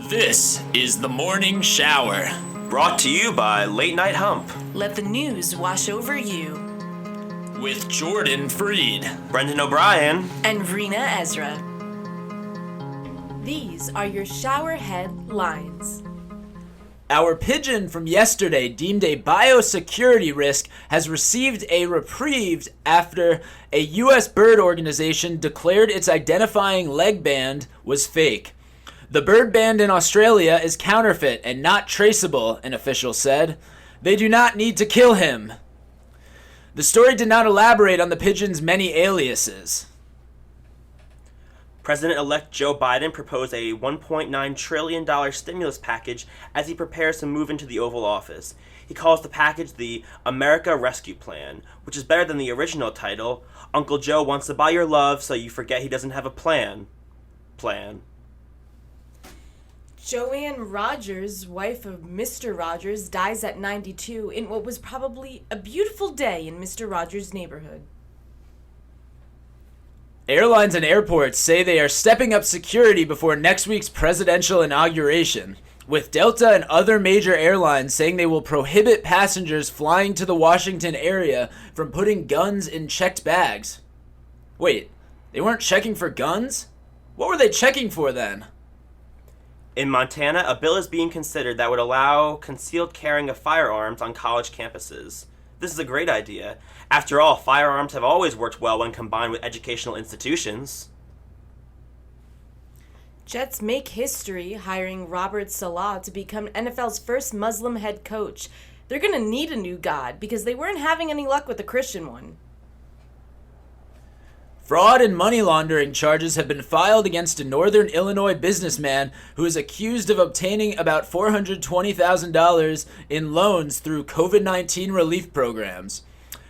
This is the Morning Shower. Brought to you by Late Night Hump. Let the news wash over you. With Jordan Freed, Brendan O'Brien, and Reena Ezra. These are your ShowerHead Lines. Our pigeon from yesterday, deemed a biosecurity risk, has received a reprieve after a U.S. bird organization declared its identifying leg band was fake. The bird band in Australia is counterfeit and not traceable, an official said. They do not need to kill him. The story did not elaborate on the pigeon's many aliases. President-elect Joe Biden proposed a $1.9 trillion stimulus package as he prepares to move into the Oval Office. He calls the package the America Rescue Plan, which is better than the original title, Uncle Joe Wants to Buy Your Love So You Forget He Doesn't Have a Plan. Joanne Rogers, wife of Mr. Rogers, dies at 92 in what was probably a beautiful day in Mr. Rogers' neighborhood. Airlines and airports say they are stepping up security before next week's presidential inauguration, with Delta and other major airlines saying they will prohibit passengers flying to the Washington area from putting guns in checked bags. Wait, they weren't checking for guns? What were they checking for then? In Montana, a bill is being considered that would allow concealed carrying of firearms on college campuses. This is a great idea. After all, firearms have always worked well when combined with educational institutions. Jets make history hiring Robert Saleh to become NFL's first Muslim head coach. They're going to need a new god because they weren't having any luck with the Christian one. Fraud and money laundering charges have been filed against a northern Illinois businessman who is accused of obtaining about $420,000 in loans through COVID-19 relief programs.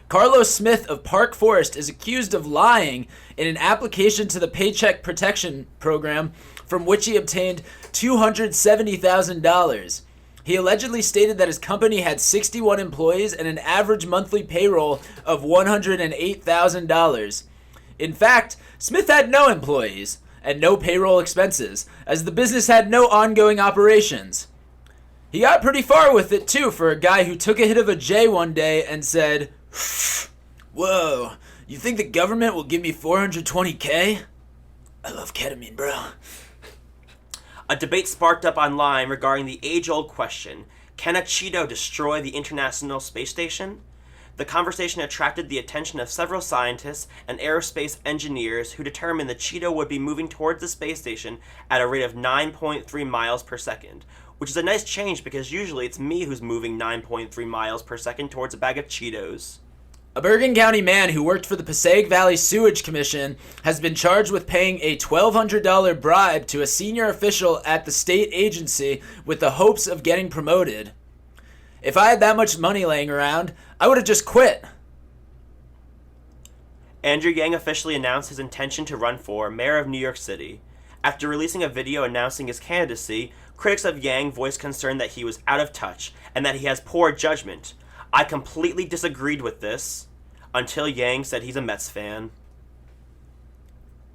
Carlos Smith of Park Forest is accused of lying in an application to the Paycheck Protection Program from which he obtained $270,000. He allegedly stated that his company had 61 employees and an average monthly payroll of $108,000. In fact, Smith had no employees and no payroll expenses, as the business had no ongoing operations. He got pretty far with it, too, for a guy who took a hit of a J one day and said, "Whoa, you think the government will give me $420K? I love ketamine, bro." A debate sparked up online regarding the age-old question, can a Cheeto destroy the International Space Station? The conversation attracted the attention of several scientists and aerospace engineers who determined the Cheeto would be moving towards the space station at a rate of 9.3 miles per second, which is a nice change because usually it's me who's moving 9.3 miles per second towards a bag of Cheetos. A Bergen County man who worked for the Passaic Valley Sewage Commission has been charged with paying a $1,200 bribe to a senior official at the state agency with the hopes of getting promoted. If I had that much money laying around, I would have just quit. Andrew Yang officially announced his intention to run for mayor of New York City. After releasing a video announcing his candidacy, critics of Yang voiced concern that he was out of touch and that he has poor judgment. I completely disagreed with this, until Yang said he's a Mets fan.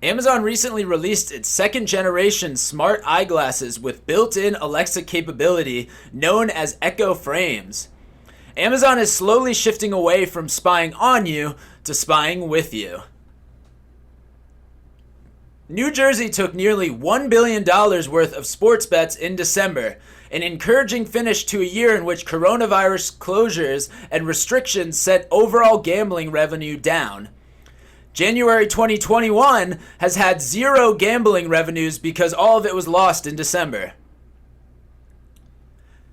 Amazon recently released its second-generation smart eyeglasses with built-in Alexa capability known as Echo Frames. Amazon is slowly shifting away from spying on you to spying with you. New Jersey took nearly $1 billion worth of sports bets in December, an encouraging finish to a year in which coronavirus closures and restrictions sent overall gambling revenue down. January 2021 has had zero gambling revenues because all of it was lost in December.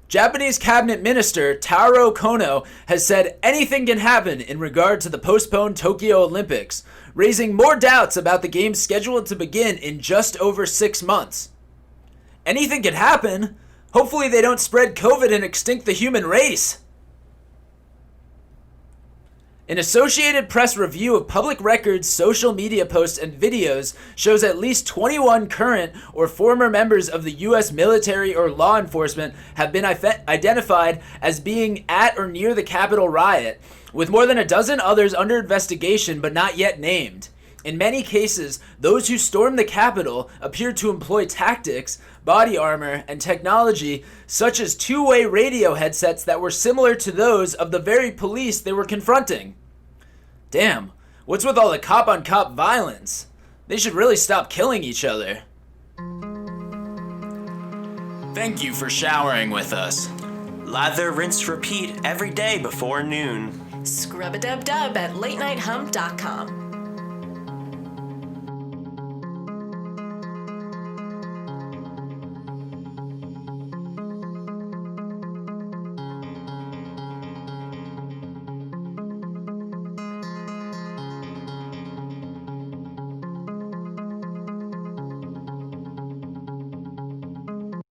Japanese cabinet minister Taro Kono has said anything can happen in regard to the postponed Tokyo Olympics, raising more doubts about the games scheduled to begin in just over 6 months. Anything can happen. Hopefully they don't spread COVID and extinct the human race. An Associated Press review of public records, social media posts, and videos shows at least 21 current or former members of the U.S. military or law enforcement have been identified as being at or near the Capitol riot, with more than a dozen others under investigation but not yet named. In many cases, those who stormed the Capitol appeared to employ tactics body armor, and technology such as two-way radio headsets that were similar to those of the very police they were confronting. Damn, what's with all the cop-on-cop violence? They should really stop killing each other. Thank you for showering with us. Lather, rinse, repeat every day before noon. Scrub-a-dub-dub at latenighthump.com.